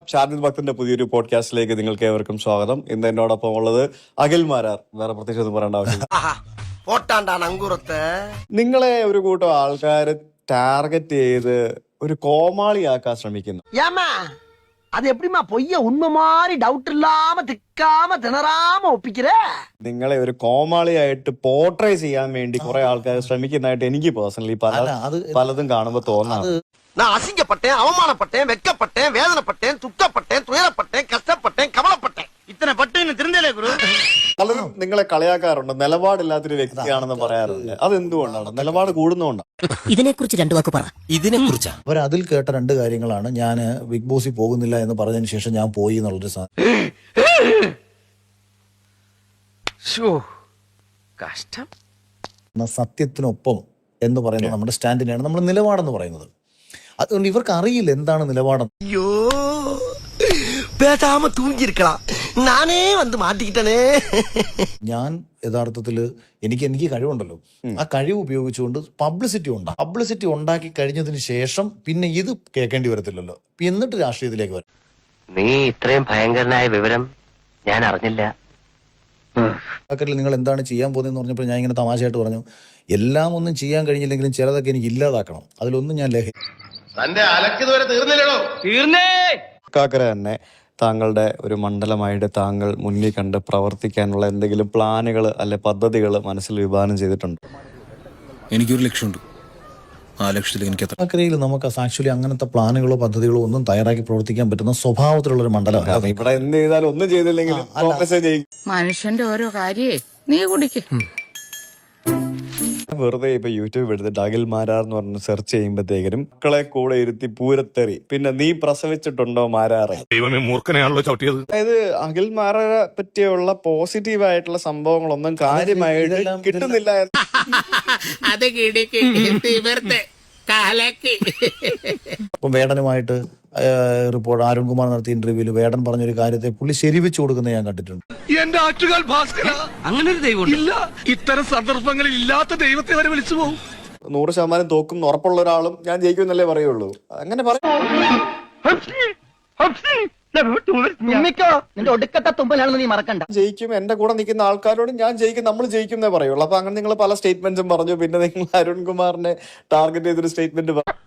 ഷാർജിദ് ഭക്തന്റെ പുതിയൊരു പോഡ്കാസ്റ്റിലേക്ക് നിങ്ങൾക്ക് ഏവർക്കും സ്വാഗതം. ഇന്ന് എന്നോടൊപ്പം ഉള്ളത് അഖിൽ മാരാർ. വേറെ പ്രത്യേകിച്ച് ഒന്നും പറയേണ്ട ആവശ്യമില്ല. നിങ്ങളെ ഒരു കൂട്ടം ആൾക്കാര് ടാർഗറ്റ് ചെയ്ത് ഒരു കോമാളിയാക്കാൻ ശ്രമിക്കുന്നു. அது எப்படிமா பொய்ய உண்மை மாதிரி டவுட் இல்லாம திக்காம திணறாம ஒப்பிக்கிற. നിങ്ങളെ ഒരു കോമാളിയായിട്ട് പോർട്രേ ചെയ്യാൻ വേണ്ടി കുറെ ആൾക്കാർ ശ്രമിക്കുന്നതായിട്ട് എനിക്ക് പേഴ്സണലി പലതും കാണുമ്പോ തോന്നാണ്. நான் அசிங்கப்பட்டேன், அவமானப்பட்டேன், வெக்கப்பட்டேன், வேதனைப்பட்டேன், துக்கப்பட்டேன், துயரப்பட்டேன், கஷ்டப்பட்டேன், கவலைப்பட்டேன். இத்தனை பட்டு திருந்தலே குரு. പലരും നിങ്ങളെ കളിയാക്കാറുണ്ട്, നിലപാടില്ലാത്തൊരു വ്യക്തിയാണെന്ന് പറയാറുണ്ട്. അതെന്തുകൊണ്ടാണ്? നിലപാട് കൂടുന്നതുകൊണ്ടാണ്. ഇതിനെക്കുറിച്ച് രണ്ടു വാക്ക് പറ. ഇതിനെക്കുറിച്ചാ അവരതിൽ കേട്ട രണ്ട് കാര്യങ്ങളാണ്. ഞാൻ ബിഗ് ബോസിൽ പോകുന്നില്ല എന്ന് പറഞ്ഞതിന് ശേഷം ഞാൻ പോയി എന്നുള്ളൊരു കഷ്ടം. സത്യത്തിനൊപ്പം എന്ന് പറയുന്നത് നമ്മുടെ സ്റ്റാൻഡിനെയാണ് നമ്മുടെ നിലപാടെന്ന് പറയുന്നത്. അതുകൊണ്ട് ഇവർക്ക് അറിയില്ല എന്താണ് നിലപാടെന്ന്. ஐயோ பேசாம தூங்கி இருக்கலாம், நானே வந்து மாட்டிக்கிட்டனே. ഞാൻ യഥാർത്ഥത്തിൽ എനിക്ക് കഴിവുണ്ടല്ലോ, ആ കഴിവ് ഉപയോഗിച്ചുകൊണ്ട് പബ്ലിസിറ്റി ഉണ്ടാക്കി കഴിഞ്ഞതിന് ശേഷം പിന്നെ ഇത് കേൾക്കേണ്ടി വരത്തില്ലല്ലോ, എന്നിട്ട് രാഷ്ട്രീയത്തിലേക്ക് വരും. നീ ഇത്രയും ഭയങ്കരനായ വിവരം ഞാൻ അറിഞ്ഞില്ല. നിങ്ങൾ എന്താണ് ചെയ്യാൻ പോകുന്നതെന്ന് പറഞ്ഞപ്പോൾ ഞാൻ ഇങ്ങനെ തമാശയായിട്ട് പറഞ്ഞു, എല്ലാം ഒന്നും ചെയ്യാൻ കഴിഞ്ഞില്ലെങ്കിലും ചിലതൊക്കെ എനിക്ക് ഇല്ലാതാക്കണം. അതിലൊന്നും ഞാൻ കാക്കര തന്നെ താങ്കളുടെ ഒരു മണ്ഡലമായിട്ട് താങ്കൾ മുന്നിൽ കണ്ട് പ്രവർത്തിക്കാനുള്ള എന്തെങ്കിലും പ്ലാനുകൾ അല്ലെ പദ്ധതികൾ മനസ്സിൽ വിഭാവനം ചെയ്തിട്ടുണ്ട്? എനിക്കൊരു ലക്ഷ്യമുണ്ട്. ആ ലക്ഷ്യത്തിൽ എനിക്ക് കാക്കരയിൽ നമുക്ക് ആക്ച്വലി അങ്ങനത്തെ പ്ലാനുകളോ പദ്ധതികളോ ഒന്നും തയ്യാറാക്കി പ്രവർത്തിക്കാൻ പറ്റുന്ന സ്വഭാവത്തിലുള്ള ഒരു മണ്ഡലമാണ്. ഇവിടെ എന്ത് ചെയ്താലും ഒന്നും ചെയ്തില്ലെങ്കിലും മനുഷ്യന്റെ ഓരോ കാര്യേ നീ കുടിക്ക്. വെറുതെ ഇപ്പൊ യൂട്യൂബ് എടുത്തിട്ട് അഖിൽ മാരാർ എന്ന് പറഞ്ഞ് സെർച്ച് ചെയ്യുമ്പോഴത്തേക്കും മക്കളെ കൂടെ ഇരുത്തി പൂരത്തെറി, പിന്നെ നീ പ്രസവിച്ചിട്ടുണ്ടോ മാരാറെ. അതായത് അഖിൽ മാരാറെ പറ്റിയുള്ള പോസിറ്റീവ് ആയിട്ടുള്ള സംഭവങ്ങളൊന്നും കാര്യമായിട്ട് കിട്ടുന്നില്ല. അത് അപ്പം വേടനുമായിട്ട് റിപ്പോർട്ട് അരുൺകുമാർ നടത്തിയ ഇന്റർവ്യൂവിൽ വേടൻ പറഞ്ഞൊരു കാര്യത്തെ പുള്ളി ശരിവെച്ചു കൊടുക്കുന്നത് ഞാൻ കണ്ടിട്ടുണ്ട്. എന്റെ ആറ്റുകാൽ ഭാസ്കര, അങ്ങനെ ഒരു ദൈവം ഇല്ല. ഇത്തരം സന്ദർഭങ്ങളിൽ ഇല്ലാത്ത ദൈവത്തെ വരെ വിളിച്ചു പോകും. 100% തോക്കും ഉറപ്പുള്ള ഒരാളും ഞാൻ ജയിക്കും എന്നല്ലേ പറയുള്ളൂ. അങ്ങനെ നിന്റെ ഒടുക്കത്തെ തുമ്പലാണെന്ന് നീ മറക്കണ്ട. ജയിക്കും, എന്റെ കൂടെ നിൽക്കുന്ന ആൾക്കാരോട് ഞാൻ ജയിക്കും, നമ്മൾ ജയിക്കും എന്നേ പറയുള്ളൂ. അപ്പൊ അങ്ങനെ നിങ്ങൾ പല സ്റ്റേറ്റ്മെന്റ്സും പറഞ്ഞു. പിന്നെ നിങ്ങൾ അരുൺകുമാറിനെ ടാർഗറ്റ് ചെയ്തൊരു സ്റ്റേറ്റ്മെന്റ് പറഞ്ഞു.